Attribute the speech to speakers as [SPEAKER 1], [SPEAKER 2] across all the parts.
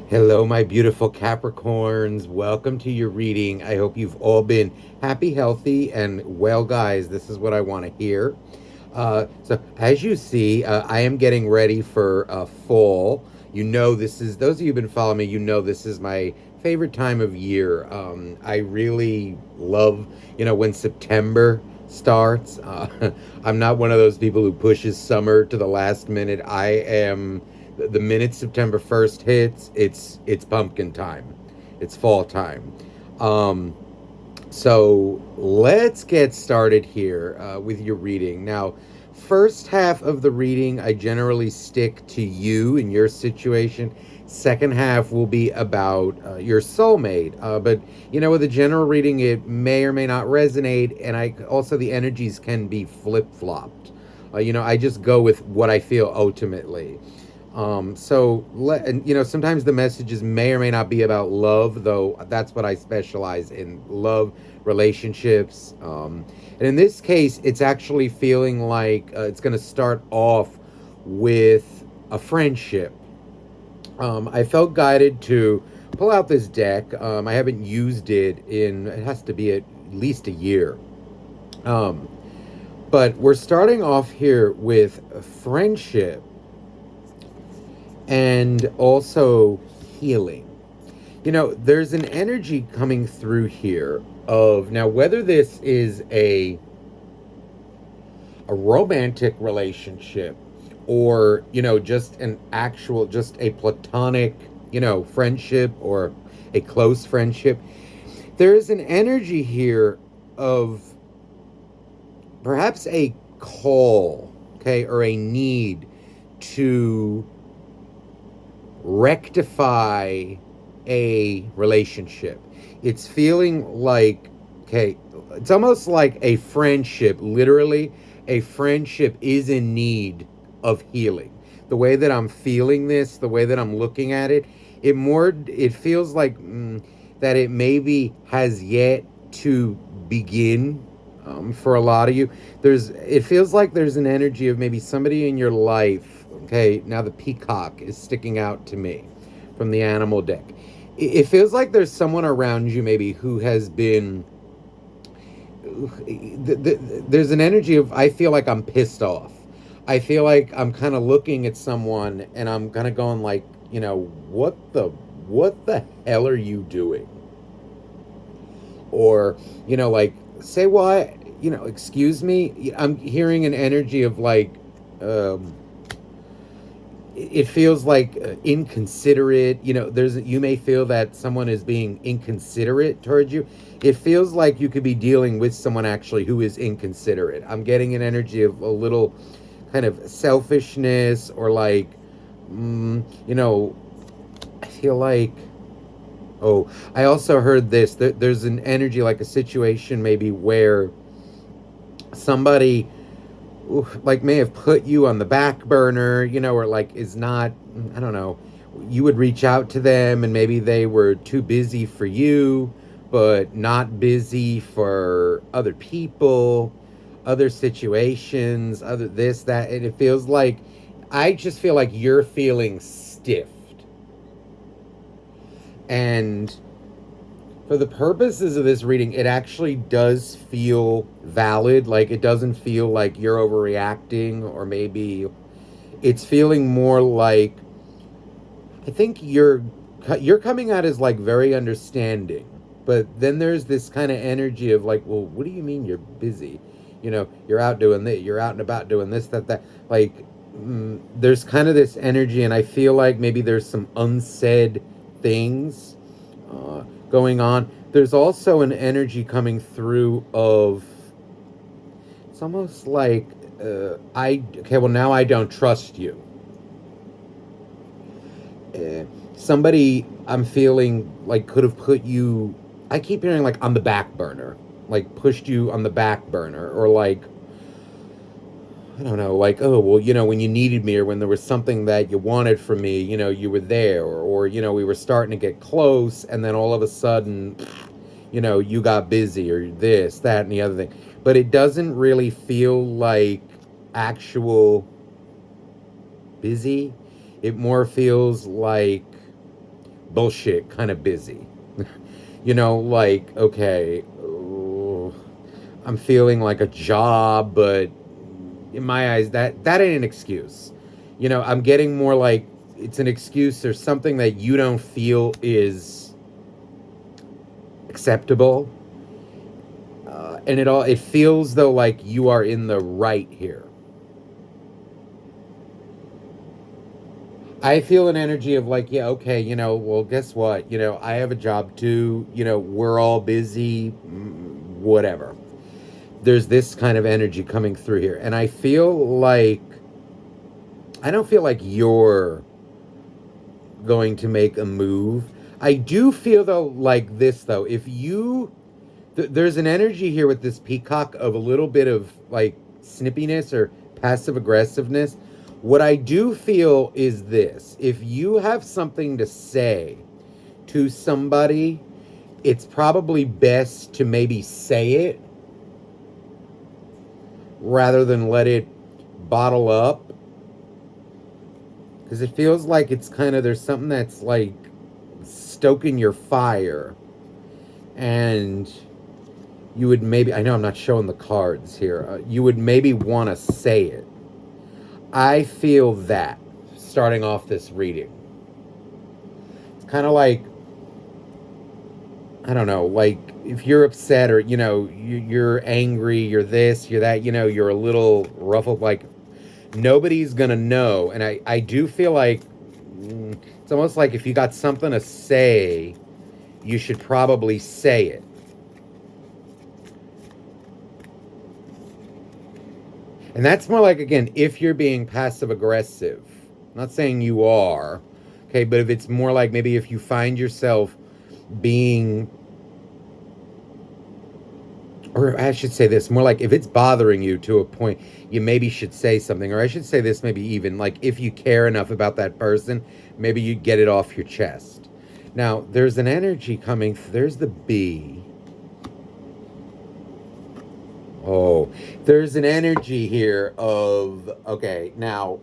[SPEAKER 1] Hello, my beautiful Capricorns. Welcome to your reading. I hope you've all been happy, healthy, and well, guys. This is what I want to hear. So, as you see, I am getting ready for fall. This is, those of you who've been following me, this is my favorite time of year. I really love, when September starts. I'm not one of those people who pushes summer to the last minute. I am the minute September 1st hits, it's pumpkin time. It's fall time. Um, so let's get started here with your reading. Now, first half of the reading, I generally stick to you and your situation. Second half will be about your soulmate. But with a general reading, it may or may not resonate, and I also the energies can be flip flopped. I just go with what I feel ultimately. Sometimes the messages may or may not be about love, though that's what I specialize in: love, relationships. And in this case, it's actually feeling like it's going to start off with a friendship. I felt guided to pull out this deck. I haven't used it has to be at least a year. Um, but we're starting off here with friendship and also healing. There's an energy coming through here of now whether this is a romantic relationship or just a platonic friendship or a close friendship. There's an energy here of perhaps a call, okay, or a need to rectify a relationship. It's feeling like, okay, it's almost like a friendship, literally, a friendship is in need of healing. The way that I'm feeling this, the way that I'm looking at it, it feels like that it maybe has yet to begin. For a lot of you, it feels like there's an energy of maybe somebody in your life. Okay, now the peacock is sticking out to me from the animal deck. It feels like there's someone around you maybe who has been. There's an energy of I feel like I'm pissed off. I feel like I'm kind of looking at someone and I'm kind of going like, what the hell are you doing? Or, like, say what? Excuse me. I'm hearing an energy of like, it feels like inconsiderate. You may feel that someone is being inconsiderate towards you. It feels like you could be dealing with someone actually who is inconsiderate. I'm getting an energy of a little kind of selfishness or like, I feel like, oh, I also heard this. There's an energy like a situation maybe where somebody like may have put you on the back burner, or like is not, I don't know, you would reach out to them and maybe they were too busy for you, but not busy for other people, other situations, other this, that, and it feels like, I just feel like you're feeling stiffed. And for the purposes of this reading, it actually does feel valid. Like, it doesn't feel like you're overreacting, or maybe it's feeling more like, I think you're coming out as like very understanding, but then there's this kind of energy of like, well, what do you mean you're busy? You're out doing this, you're out and about doing this, that, like, there's kind of this energy, and I feel like maybe there's some unsaid things going on. There's also an energy coming through of, it's almost like, now I don't trust you. Somebody I'm feeling like could have put you, I keep hearing like on the back burner, like pushed you on the back burner, or like, I don't know, like, oh, well, when you needed me or when there was something that you wanted from me, you were there, or we were starting to get close, and then all of a sudden, you got busy, or this, that, and the other thing. But it doesn't really feel like actual busy. It more feels like bullshit kind of busy. Like, okay, I'm feeling like a job, but in my eyes, that ain't an excuse. I'm getting more like it's an excuse or something that you don't feel is acceptable. And it feels though like you are in the right here. I feel an energy of like, yeah, okay, well, guess what? I have a job too. We're all busy, whatever. There's this kind of energy coming through here. And I don't feel like you're going to make a move. I do feel though, like this though, if you, there's an energy here with this peacock of a little bit of like snippiness or passive aggressiveness. What I do feel is this: if you have something to say to somebody, it's probably best to maybe say it rather than let it bottle up. Because it feels like it's kind of, there's something that's like stoking your fire. And you would maybe, I know I'm not showing the cards here, you would maybe want to say it. I feel that starting off this reading. It's kind of like, I don't know, like if you're upset or, you're angry, you're this, you're that, you're a little ruffled, like nobody's going to know. And I do feel like it's almost like if you got something to say, you should probably say it. And that's more like, again, if you're being passive aggressive. I'm not saying you are, okay, but if it's more like maybe if you find yourself being, or I should say this, more like if it's bothering you to a point, you maybe should say something. Or I should say this, maybe even like if you care enough about that person, maybe you get it off your chest. Now, there's an energy coming, there's the bee. Oh, there's an energy here of, okay, now,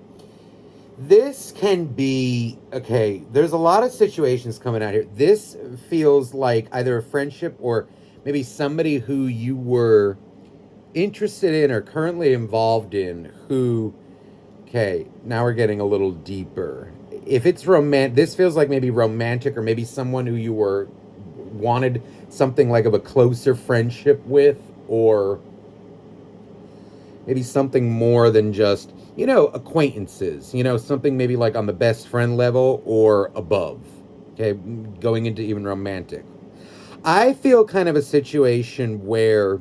[SPEAKER 1] this can be, okay, there's a lot of situations coming out here. This feels like either a friendship or maybe somebody who you were interested in or currently involved in who, okay, now we're getting a little deeper. If it's romantic, this feels like maybe romantic or maybe someone who you wanted something like of a closer friendship with, or maybe something more than just, acquaintances, something maybe like on the best friend level or above, okay, going into even romantic. I feel kind of a situation where,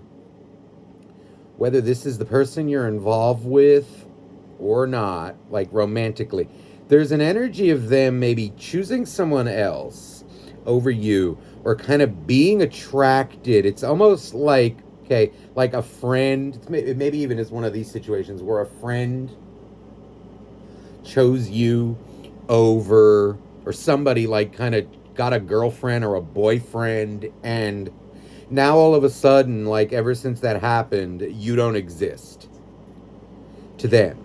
[SPEAKER 1] whether this is the person you're involved with or not, like romantically, there's an energy of them maybe choosing someone else over you or kind of being attracted. It's almost like, okay, like a friend, maybe even is one of these situations where a friend chose you over, or somebody like kind of got a girlfriend or a boyfriend, and now all of a sudden, like ever since that happened, you don't exist to them.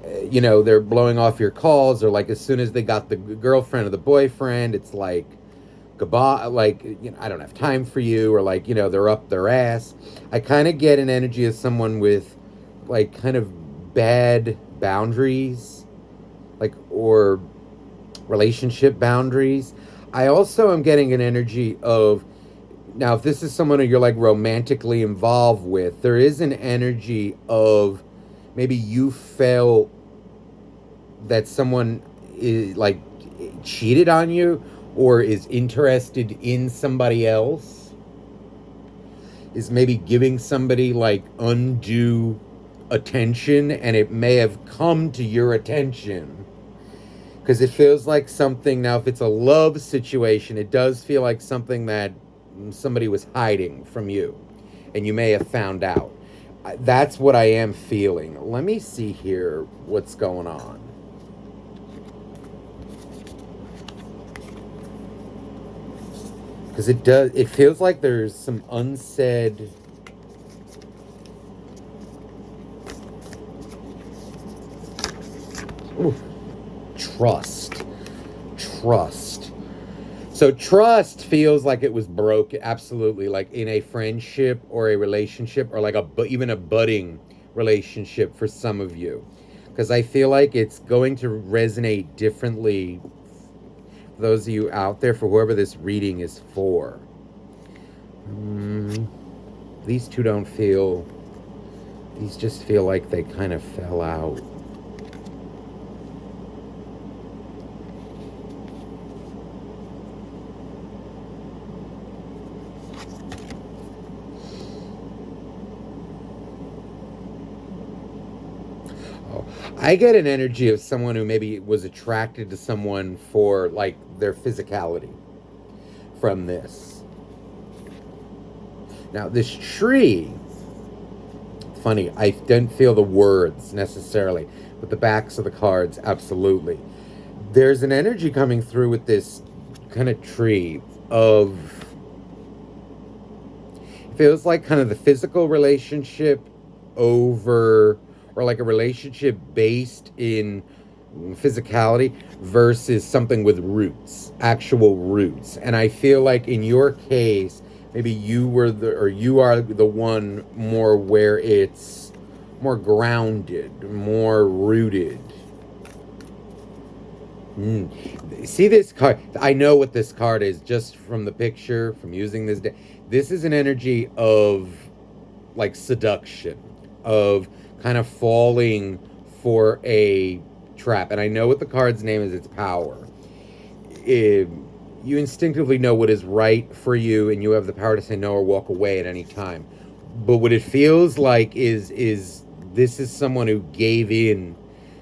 [SPEAKER 1] They're blowing off your calls, or like as soon as they got the girlfriend or the boyfriend, it's like, goodbye, like, I don't have time for you, or like, they're up their ass. I kind of get an energy of someone with like kind of bad boundaries, like, or relationship boundaries. I also am getting an energy of, now if this is someone who you're like romantically involved with, there is an energy of maybe you felt that someone is like cheated on you or is interested in somebody else, is maybe giving somebody like undue attention, and it may have come to your attention because it feels like something. Now if it's a love situation, it does feel like something that somebody was hiding from you and you may have found out. That's what I am feeling. Let me see here what's going on. Because it feels like there's some unsaid. Ooh, trust. So trust feels like it was broken, absolutely, like in a friendship or a relationship or like even a budding relationship for some of you. Because I feel like it's going to resonate differently for those of you out there, for whoever this reading is for. These two don't feel, these just feel like they kind of fell out. I get an energy of someone who maybe was attracted to someone for like their physicality from this. Now, this tree, funny, I don't feel the words necessarily, but the backs of the cards, absolutely. There's an energy coming through with this kind of tree of, it feels like kind of the physical relationship over, or like a relationship based in physicality versus something with roots, actual roots. And I feel like in your case, maybe you were you are the one more where it's more grounded, more rooted. See this card? I know what this card is just from the picture, from using this. This is an energy of like seduction, of kind of falling for a trap. And I know what the card's name is. It's power. You instinctively know what is right for you, and you have the power to say no or walk away at any time. But what it feels like is this is someone who gave in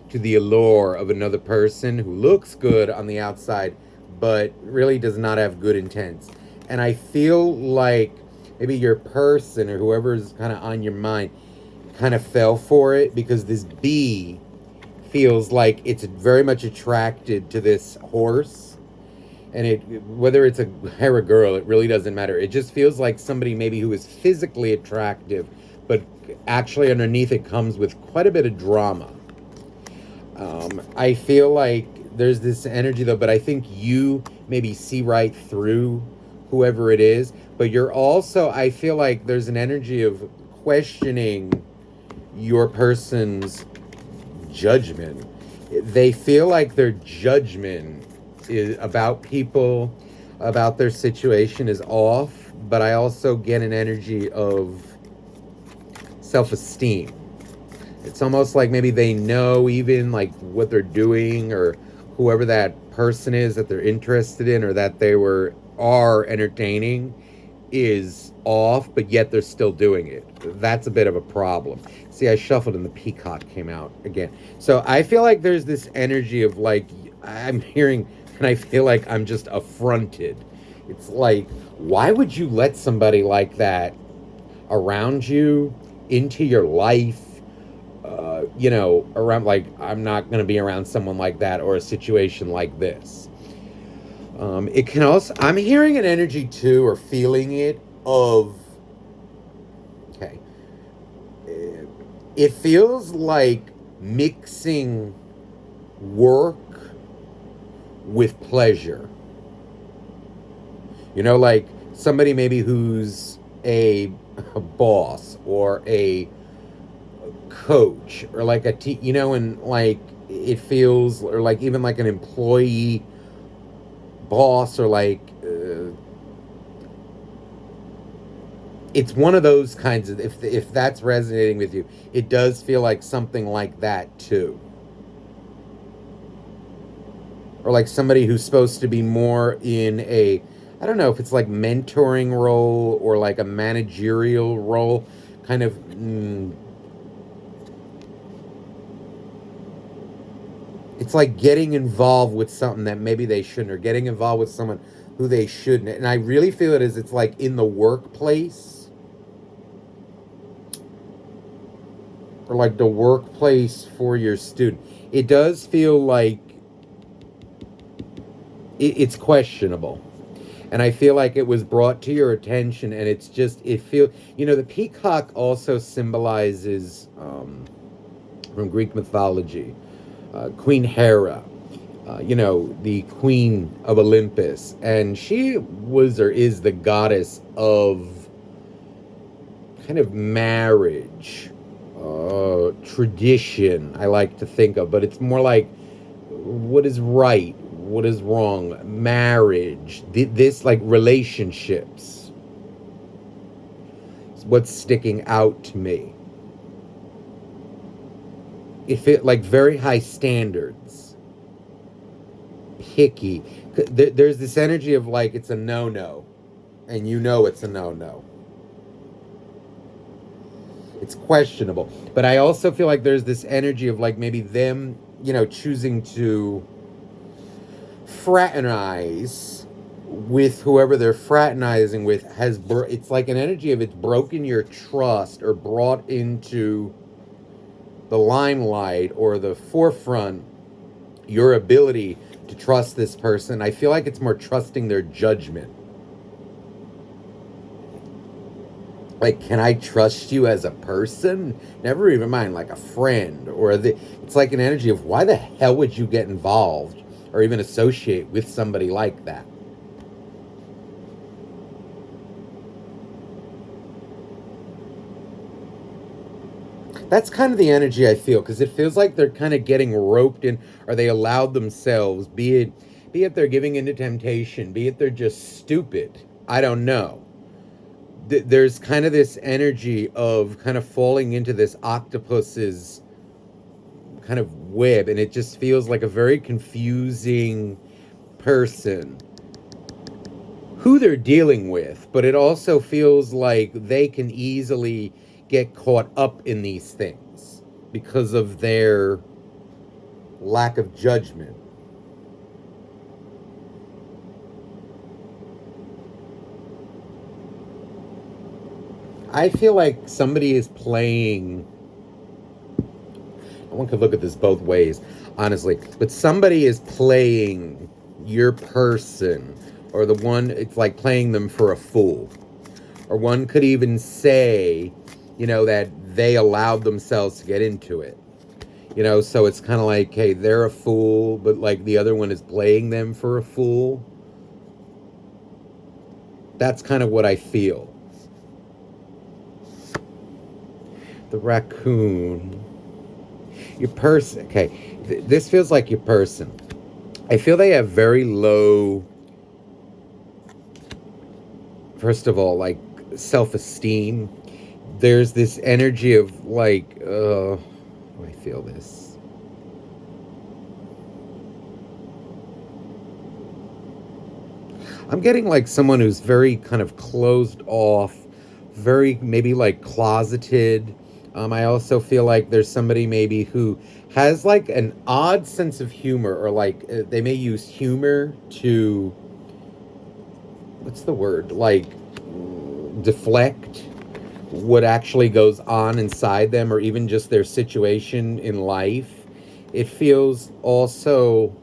[SPEAKER 1] to the allure of another person who looks good on the outside, but really does not have good intents. And I feel like maybe your person or whoever's kind of on your mind kind of fell for it, because this bee feels like it's very much attracted to this horse. And it, whether it's a guy or a girl, it really doesn't matter. It just feels like somebody maybe who is physically attractive, but actually underneath it comes with quite a bit of drama. I feel like there's this energy though, but I think you maybe see right through whoever it is. But you're also, I feel like there's an energy of questioning your person's judgment. They feel like their judgment is about people, about their situation is off, but I also get an energy of self-esteem. It's almost like maybe they know even like what they're doing, or whoever that person is that they're interested in or that they are entertaining is off, but yet they're still doing it. That's a bit of a problem. See, I shuffled and the peacock came out again. So I feel like there's this energy of like, I'm hearing, and I feel like I'm just affronted. It's like, why would you let somebody like that around you, into your life? Around, like, I'm not going to be around someone like that or a situation like this. It can also, I'm hearing an energy too, or feeling it, of, okay, it feels like mixing work with pleasure. Like somebody maybe who's a boss or a coach or like and like it feels, or like even like an employee boss, or like it's one of those kinds of, if that's resonating with you, it does feel like something like that too. Or like somebody who's supposed to be more in a, I don't know if it's like mentoring role or like a managerial role, kind of it's like getting involved with something that maybe they shouldn't, or getting involved with someone who they shouldn't. And I really feel it as it's like in the workplace, or like the workplace for your student. It does feel like it's questionable. And I feel like it was brought to your attention, and it's just, it feels, the peacock also symbolizes, from Greek mythology, Queen Hera. the queen of Olympus, and she was or is the goddess of kind of marriage, tradition, I like to think of, but it's more like what is right, what is wrong, marriage, this like relationships. It's what's sticking out to me. If it like very high standards, picky. There's this energy of like it's a no-no, and it's a no-no. It's questionable, but I also feel like there's this energy of like maybe them, choosing to fraternize with whoever they're fraternizing with it's like an energy of it's broken your trust or brought into the limelight or the forefront your ability to trust this person. I feel like it's more trusting their judgment. Like, can I trust you as a person? Never even mind like a friend it's like an energy of why the hell would you get involved or even associate with somebody like that? That's kind of the energy I feel, because it feels like they're kind of getting roped in, or they allowed themselves, be it they're giving into temptation, be it they're just stupid. I don't know. There's kind of this energy of kind of falling into this octopus's kind of web, and it just feels like a very confusing person who they're dealing with, but it also feels like they can easily get caught up in these things because of their lack of judgment. I feel like somebody is playing. One could look at this both ways, honestly, but somebody is playing your person, or the one, it's like playing them for a fool. Or one could even say, that they allowed themselves to get into it. So it's kind of like, hey, they're a fool, but like the other one is playing them for a fool. That's kind of what I feel. The raccoon. Your person. Okay, this feels like your person. I feel they have very low, first of all, like self-esteem. There's this energy of like, I feel this. I'm getting like someone who's very kind of closed off, very maybe like closeted. I also feel like there's somebody maybe who has like an odd sense of humor, or like they may use humor to, what's the word? Like deflect what actually goes on inside them, or even just their situation in life. It feels also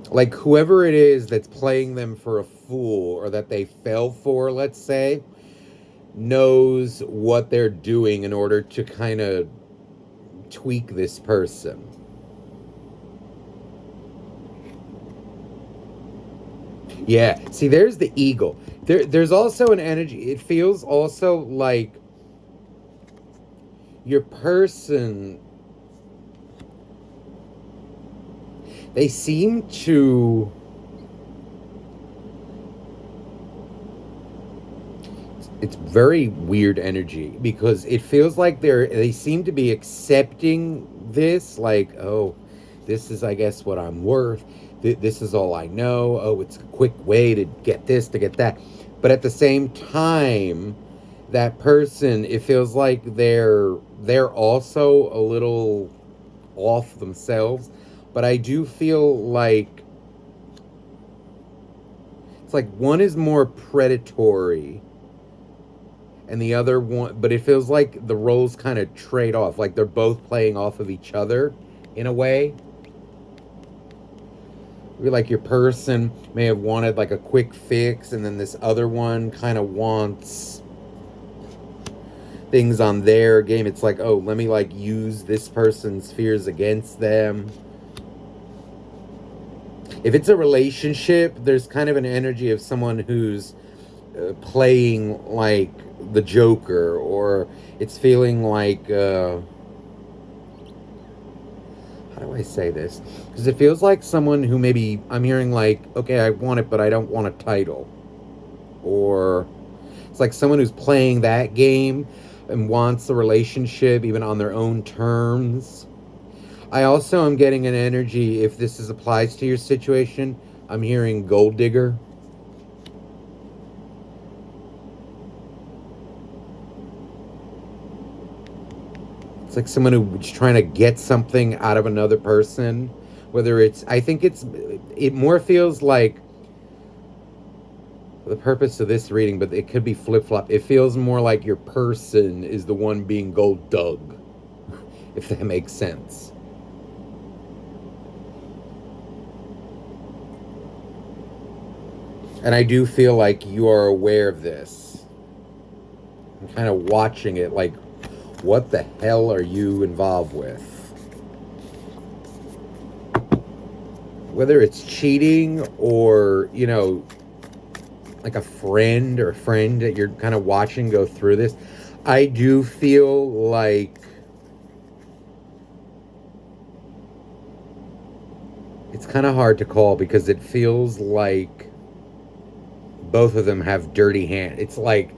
[SPEAKER 1] like whoever it is that's playing them for a fool, or that they fell for, let's say, knows what they're doing in order to kind of tweak this person. Yeah, see, there's the eagle. There's also an energy. It feels also like your person, they seem to, it's very weird energy, because it feels like they seem to be accepting this, like, oh, this is, I guess, what I'm worth. This is all I know. Oh, it's a quick way to get this, to get that. But at the same time, that person, it feels like they're also a little off themselves. But I do feel like it's like one is more predatory and the other one, but it feels like the roles kind of trade off, like they're both playing off of each other in a way. Like your person may have wanted like a quick fix, and then this other one kind of wants things on their game. It's like, oh, let me like use this person's fears against them. If it's a relationship, there's kind of an energy of someone who's playing like the Joker, or it's feeling like how do I say this? Because it feels like someone who maybe I'm hearing like, okay, I want it, but I don't want a title, or it's like someone who's playing that game and wants the relationship even on their own terms. I also am getting an energy, if this is applies to your situation, I'm hearing gold digger. It's like someone who's trying to get something out of another person. Whether it's, I think it more feels like the purpose of this reading, but it could be flip flop. It feels more like your person is the one being gold dug, if that makes sense. And I do feel like you are aware of this. I'm kind of watching it like, what the hell are you involved with? Whether it's cheating or, you know, like a friend or a friend that you're kind of watching go through this, I do feel like it's kind of hard to call because it feels like both of them have dirty hands. It's like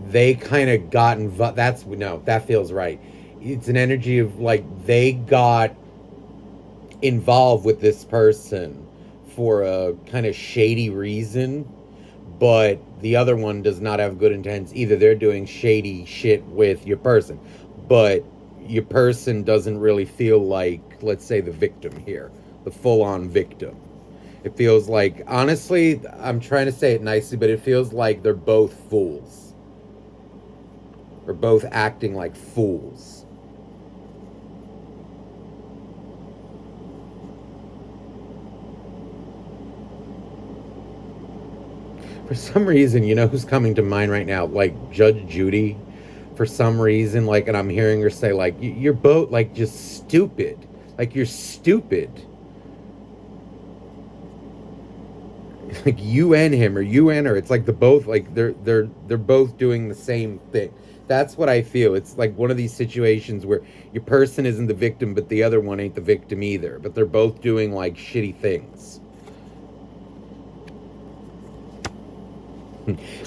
[SPEAKER 1] they kind of got involved. That's no, that feels right. It's an energy of like they got involved with this person for a kind of shady reason, but the other one does not have good intents either. They're doing shady shit with your person, but your person doesn't really feel like, let's say, the victim here, the full-on victim. It feels like, honestly, I'm trying to say it nicely, but it feels like they're both fools. Or both acting like fools. For some reason, you know who's coming to mind right now? Like Judge Judy. For some reason, like, and I'm hearing her say, like, you're both, like, just stupid. Like, you're stupid. Like you and him, or you and her, it's like the both, like they're both doing the same thing. That's what I feel. It's like one of these situations where your person isn't the victim, but the other one ain't the victim either, but they're both doing like shitty things.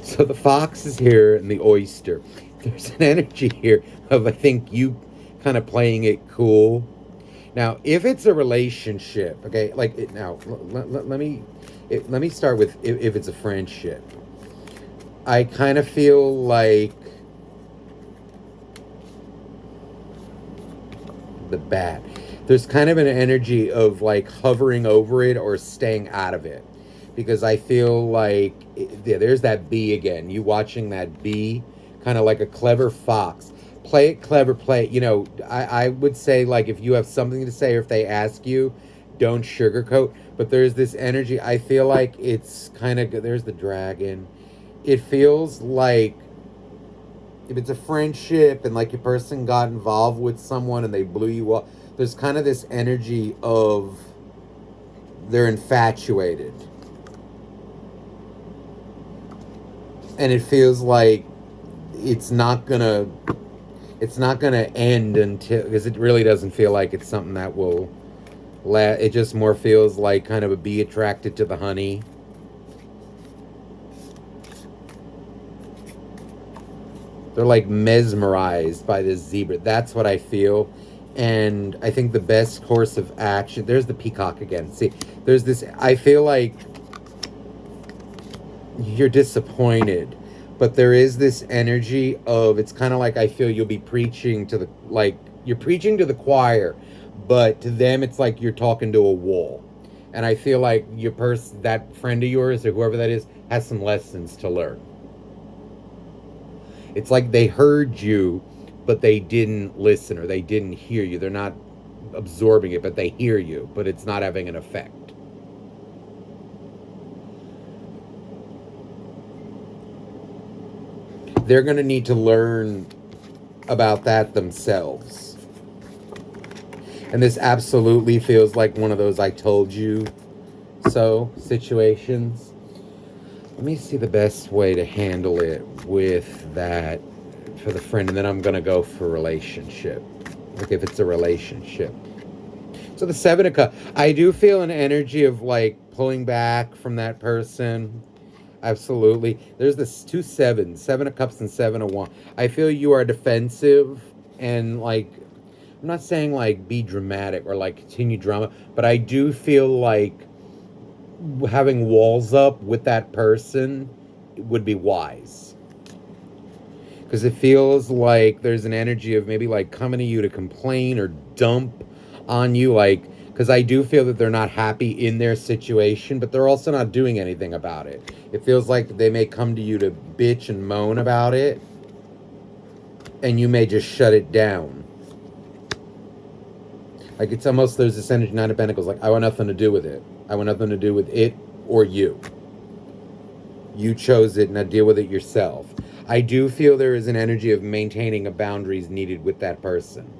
[SPEAKER 1] So the fox is here and the oyster. There's an energy here of, I think, you kind of playing it cool. Now, if it's a relationship, okay, like now, let me start with if it's a friendship. I kind of feel like the bat. There's kind of an energy of like hovering over it or staying out of it, because I feel like yeah, there's that bee again. You watching that bee, kind of like a clever fox. Play it clever, play it. You know, I would say, like, if you have something to say or if they ask you, don't sugarcoat. But there's this energy. I feel like it's kind of, there's the dragon. It feels like if it's a friendship and like your person got involved with someone and they blew you up, there's kind of this energy of they're infatuated. And it feels like it's not gonna end until, because it really doesn't feel like it's something that will it just more feels like kind of a bee attracted to the honey. They're like mesmerized by this zebra. That's what I feel. And I think the best course of action, there's the peacock again. See, there's this, I feel like you're disappointed, but there is this energy of, it's kind of like, I feel you'll be preaching to the, like, you're preaching to the choir, but to them it's like you're talking to a wall. And I feel like your person, that friend of yours or whoever that is, has some lessons to learn. It's like they heard you, but they didn't listen, or they didn't hear you. They're not absorbing it, but they hear you, but it's not having an effect. They're going to need to learn about that themselves. And this absolutely feels like one of those I told you so situations. Let me see the best way to handle it with that for the friend, and then I'm going to go for relationship. Like if it's a relationship. So the Seven of Cups, I do feel an energy of like pulling back from that person. Absolutely. There's this two sevens, Seven of Cups and Seven of Wands. I feel you are defensive and like, I'm not saying like be dramatic or like continue drama, but I do feel like having walls up with that person would be wise. Because it feels like there's an energy of maybe like coming to you to complain or dump on you, like, because I do feel that they're not happy in their situation, but they're also not doing anything about it. It feels like they may come to you to bitch and moan about it, and you may just shut it down. Like it's almost, there's this energy, Nine of Pentacles, like I want nothing to do with it. I want nothing to do with it or you. You chose it, now deal with it yourself. I do feel there is an energy of maintaining a boundaries needed with that person.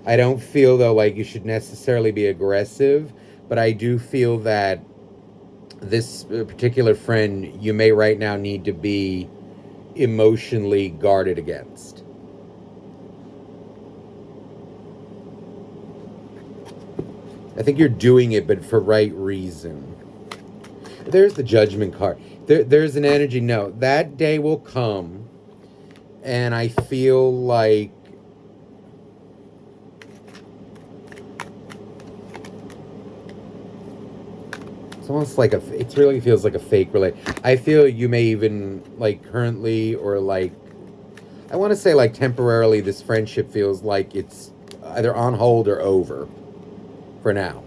[SPEAKER 1] I don't feel, though, like you should necessarily be aggressive, but I do feel that this particular friend, you may right now need to be emotionally guarded against. I think you're doing it, but for right reason. There's the Judgment card. There's an energy. No, that day will come, and I feel like it's almost like it really feels like a fake relate. I feel you may even like currently or like, I want to say like temporarily, this friendship feels like it's either on hold or over for now.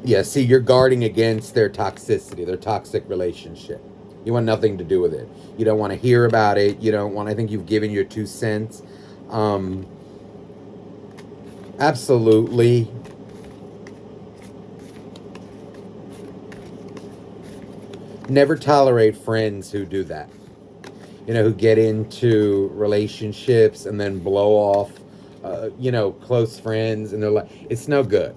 [SPEAKER 1] Yeah, see, you're guarding against their toxicity, their toxic relationship. You want nothing to do with it. You don't want to hear about it. You don't want, I think you've given your 2 cents. Absolutely. Never tolerate friends who do that. You know, who get into relationships and then blow off, close friends, and they're like, it's no good.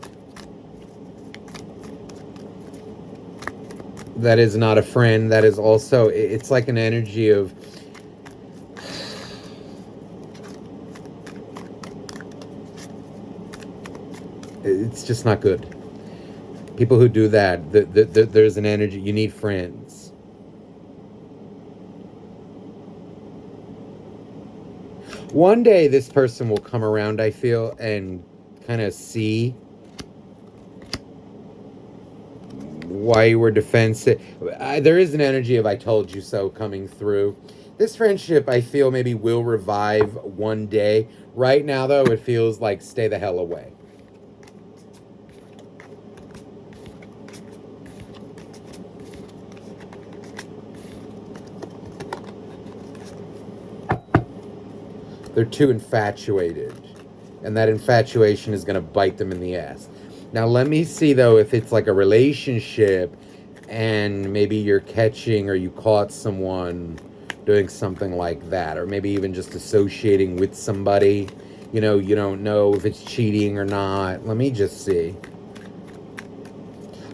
[SPEAKER 1] That is not a friend. That is also, it's like an energy of, it's just not good. People who do that, there's an energy, you need friends. One day this person will come around, I feel, and kind of see why you were defensive. There is an energy of I told you so coming through. This friendship, I feel, maybe will revive one day. Right now, though, it feels like stay the hell away. They're too infatuated. And that infatuation is going to bite them in the ass. Now, let me see, though, if it's like a relationship and maybe you're catching or you caught someone doing something like that, or maybe even just associating with somebody. You know, you don't know if it's cheating or not. Let me just see.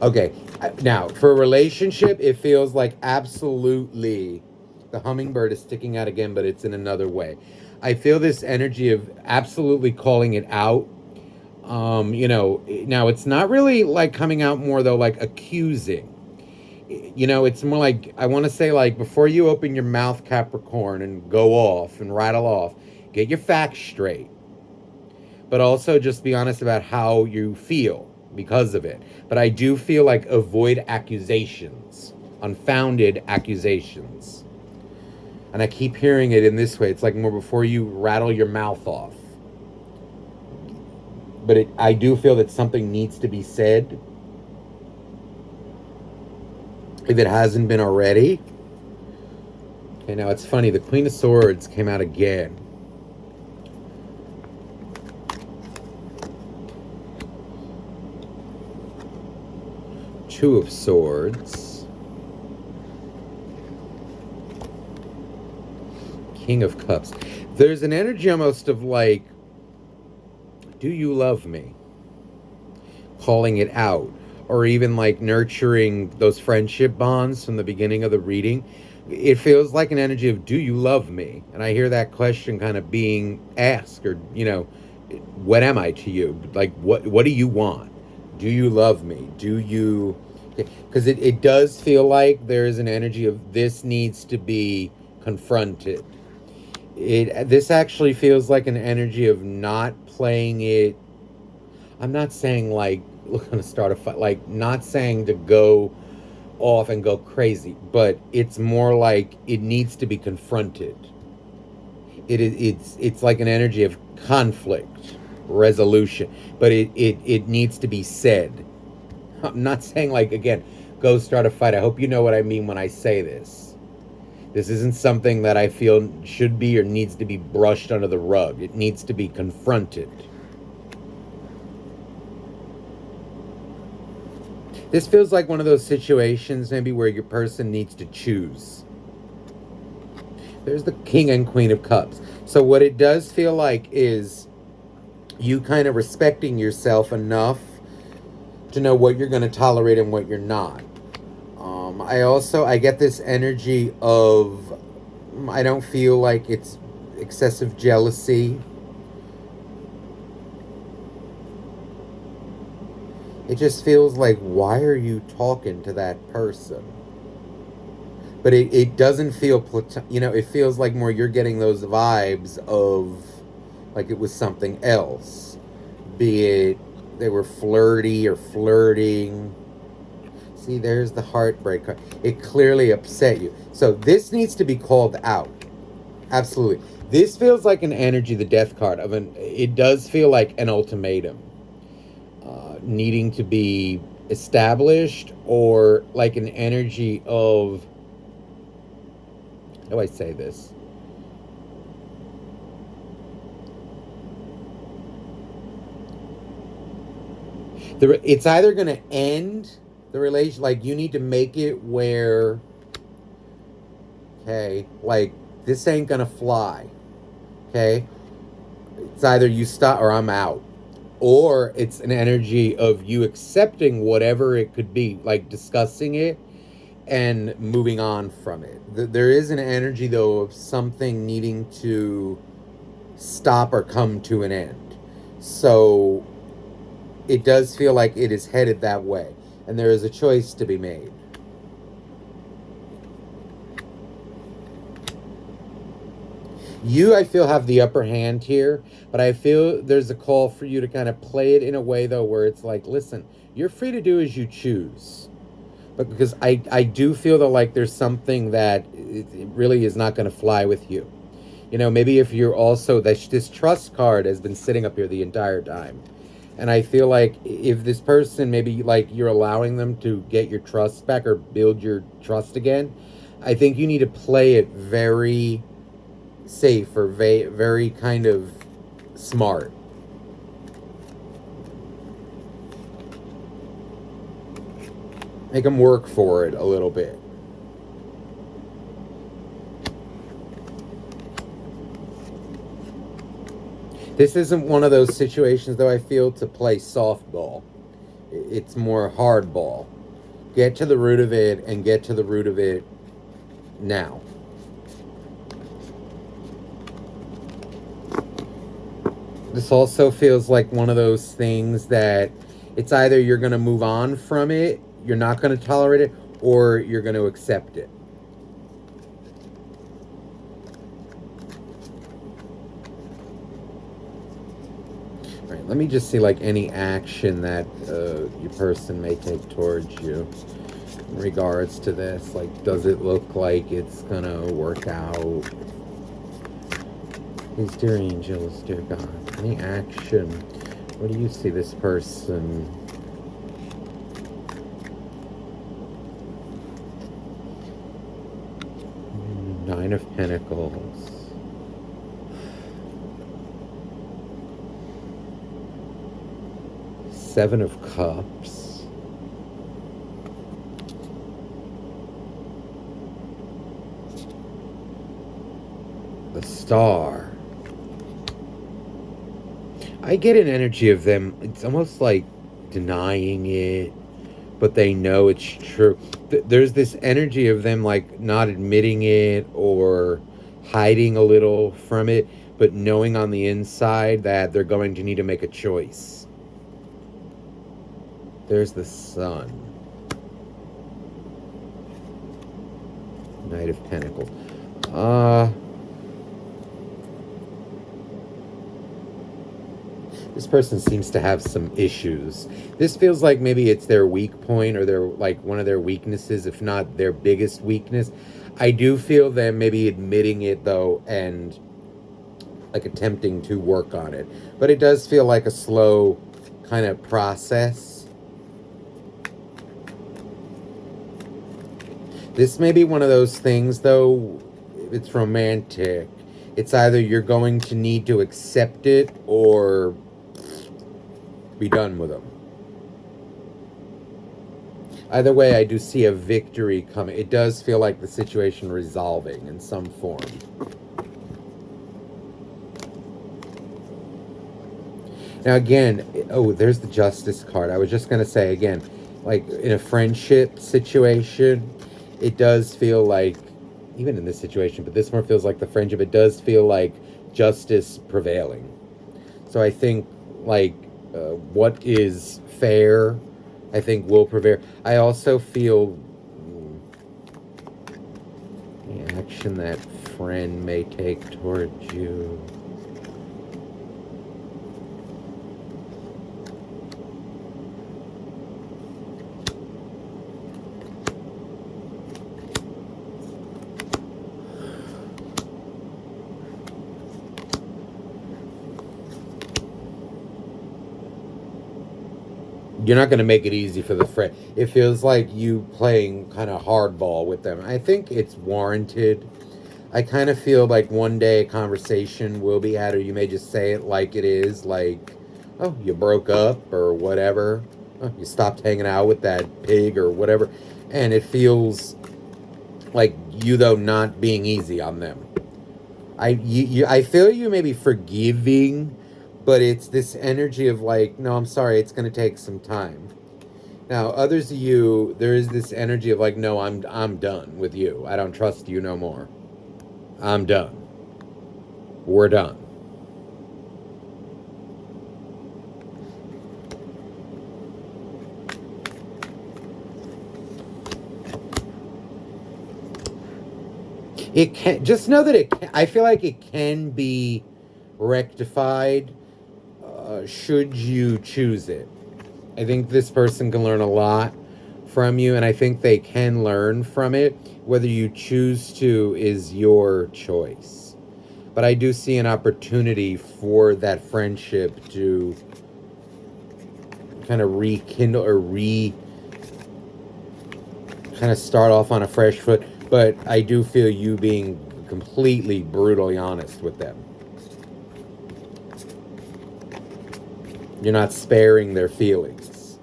[SPEAKER 1] Okay, now, for a relationship, it feels like absolutely the hummingbird is sticking out again, but it's in another way. I feel this energy of absolutely calling it out. Now it's not really like coming out more though, like accusing. It's more like, I want to say like before you open your mouth, Capricorn, and go off and rattle off, get your facts straight. But also just be honest about how you feel because of it. But I do feel like avoid accusations, unfounded accusations. And I keep hearing it in this way. It's like more before you rattle your mouth off. But I do feel that something needs to be said. If it hasn't been already. Okay, now it's funny. The Queen of Swords came out again. Two of Swords. King of Cups. There's an energy almost of like, do you love me? Calling it out, or even like nurturing those friendship bonds from the beginning of the reading. It feels like an energy of, do you love me? And I hear that question kind of being asked, or, what am I to you? Like, what do you want? Do you love me? Do you? Because it does feel like there is an energy of this needs to be confronted. This actually feels like an energy of not playing it. I'm not saying like we're gonna start a fight, like not saying to go off and go crazy, but it's more like it needs to be confronted. It's like an energy of conflict, resolution, but it needs to be said. I'm not saying like, again, go start a fight. I hope you know what I mean when I say this. This isn't something that I feel should be or needs to be brushed under the rug. It needs to be confronted. This feels like one of those situations maybe where your person needs to choose. There's the King and Queen of Cups. So what it does feel like is you kind of respecting yourself enough to know what you're going to tolerate and what you're not. I get this energy of, I don't feel like it's excessive jealousy. It just feels like, why are you talking to that person? But it doesn't feel, it feels like more you're getting those vibes of like it was something else. Be it they were flirty or flirting. See, there's the heartbreak card. It clearly upset you. So this needs to be called out. Absolutely. This feels like an energy, the death card, it does feel like an ultimatum. Needing to be established, or like an energy of, how do I say this? It's either going to end the relation, like you need to make it where, okay, like this ain't going to fly. Okay? It's either you stop or I'm out. Or it's an energy of you accepting whatever it could be, like discussing it and moving on from it. There is an energy, though, of something needing to stop or come to an end. So it does feel like it is headed that way. And there is a choice to be made. You, I feel, have the upper hand here, but I feel there's a call for you to kind of play it in a way, though, where it's like, listen, you're free to do as you choose. But because I do feel that, like, there's something that it really is not going to fly with you. Maybe if you're also, this trust card has been sitting up here the entire time. And I feel like if this person, maybe, like, you're allowing them to get your trust back or build your trust again, I think you need to play it very safe or very kind of smart. Make them work for it a little bit. This isn't one of those situations, though, I feel, to play softball. It's more hardball. Get to the root of it, and get to the root of it now. This also feels like one of those things that it's either you're going to move on from it, you're not going to tolerate it, or you're going to accept it. All right, let me just see like any action that your person may take towards you in regards to this. Like, does it look like it's going to work out? Please, dear angels, dear God, any action? What do you see this person? Nine of Pentacles. Seven of Cups. The Star. I get an energy of them. It's almost like denying it, but they know it's true. There's this energy of them like not admitting it or hiding a little from it, but knowing on the inside that they're going to need to make a choice. There's the Sun. Knight of Pentacles. This person seems to have some issues. This feels like maybe it's their weak point or their like one of their weaknesses, if not their biggest weakness. I do feel them maybe admitting it though and like attempting to work on it. But it does feel like a slow kind of process. This may be one of those things though, it's romantic. It's either you're going to need to accept it or be done with them. Either way, I do see a victory coming. It does feel like the situation resolving in some form. Now again, oh, there's the Justice card. I was just going to say again, like in a friendship situation, it does feel like, even in this situation, but this one feels like the friendship, it does feel like justice prevailing. So I think like what is fair, I think will prevail. I also feel the action that friend may take towards you. You're not going to make it easy for the friend. It feels like you playing kind of hardball with them. I think it's warranted. I kind of feel like one day a conversation will be had, or you may just say it like it is, like, oh, you broke up or whatever. Oh, you stopped hanging out with that pig or whatever. And it feels like you, though, not being easy on them. I feel you may be forgiving, but it's this energy of like, no, I'm sorry, it's going to take some time. Now, others of you, there is this energy of like, no, I'm done with you. I don't trust you no more. I'm done. We're done. It can, just know that it can, I feel like it can be rectified should you choose it. I think this person can learn a lot from you, and I think they can learn from it. Whether you choose to is your choice. But I do see an opportunity for that friendship to kind of rekindle or kind of start off on a fresh foot. But I do feel you being completely brutally honest with them. You're not sparing their feelings.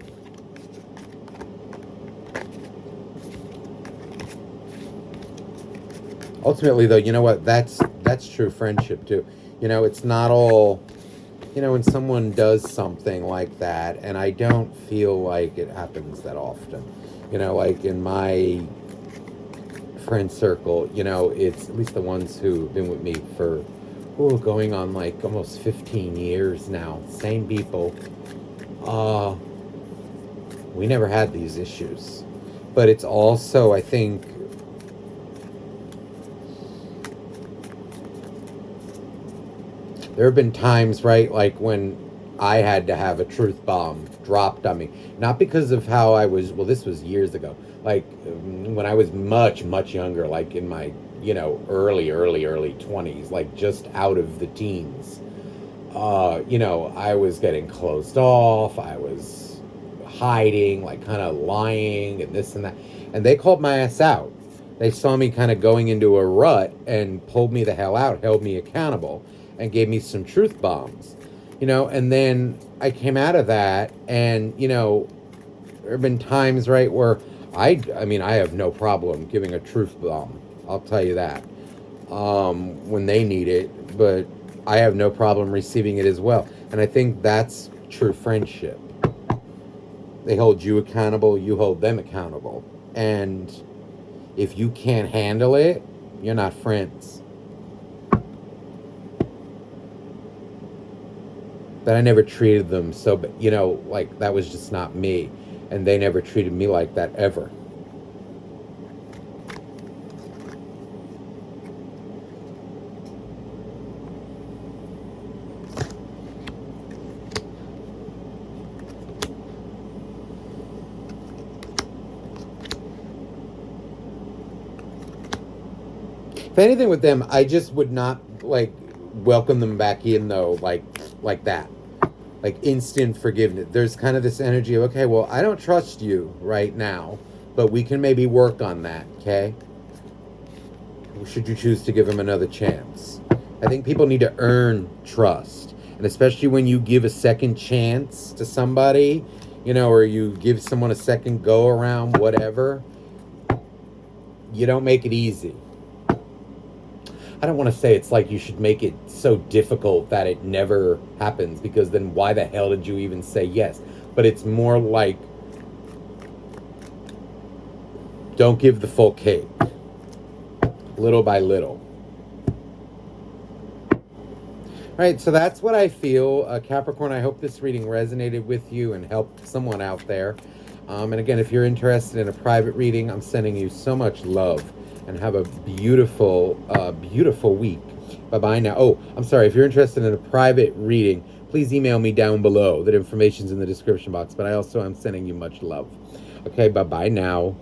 [SPEAKER 1] Ultimately, though, you know what? That's true friendship, too. You know, it's not all... You know, when someone does something like that, and I don't feel like it happens that often. You know, like in my friend circle, you know, it's at least the ones who've been with me for... going on like almost 15 years now. Same people. We never had these issues. But it's also, I think, there have been times, right, like when I had to have a truth bomb dropped on me. Not because of how I was, well, this was years ago. Like when I was much, much younger, like in my early 20s, like just out of the teens. I was getting closed off. I was hiding, like kind of lying and this and that. And they called my ass out. They saw me kind of going into a rut and pulled me the hell out, held me accountable, and gave me some truth bombs. And then I came out of that, and, there have been times, right, where I have no problem giving a truth bomb. I'll tell you that, when they need it, but I have no problem receiving it as well. And I think that's true friendship. They hold you accountable, you hold them accountable. And if you can't handle it, you're not friends. But I never treated them so, like that was just not me. And they never treated me like that ever. If anything with them, I just would not like welcome them back in though, like that. Like instant forgiveness. There's kind of this energy of, okay, well, I don't trust you right now, but we can maybe work on that, okay? Should you choose to give them another chance? I think people need to earn trust. And especially when you give a second chance to somebody, or you give someone a second go around, whatever, you don't make it easy. I don't want to say it's like you should make it so difficult that it never happens, because then why the hell did you even say yes? But it's more like, don't give the full cake. Little by little. All right, so that's what I feel. Capricorn, I hope this reading resonated with you and helped someone out there. And again, if you're interested in a private reading, I'm sending you so much love. And have a beautiful, beautiful week. Bye-bye now. Oh, I'm sorry. If you're interested in a private reading, please email me down below. That information's in the description box. But I also am sending you much love. Okay, bye-bye now.